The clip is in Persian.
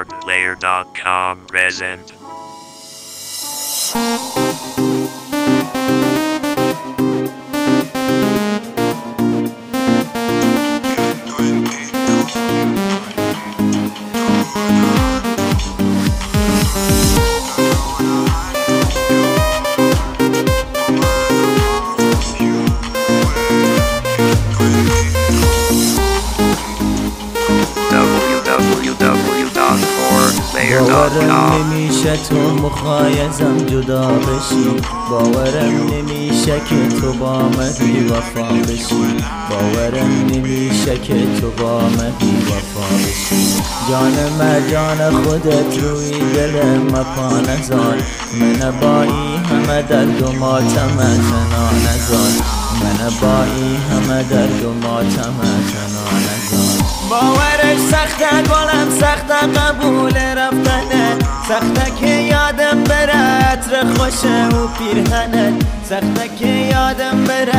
www.hardplayer.com present. باورم نمیشه تو مخایزم جدا بشی، باورم نمیشه که تو با من بی وفا بشی، باورم نمیشه که تو با من بی وفا بشی. جان مرجان خودت روی دل مپا نزار، من با این همه درد و ماتم تنها نزار، من با این همه درد و ماتم تنها نزار. باورش سخته گلم سخته قبول رفتنه، سخته که یادم بره عطر خوشه و پیرهنه، سخته که یادم بره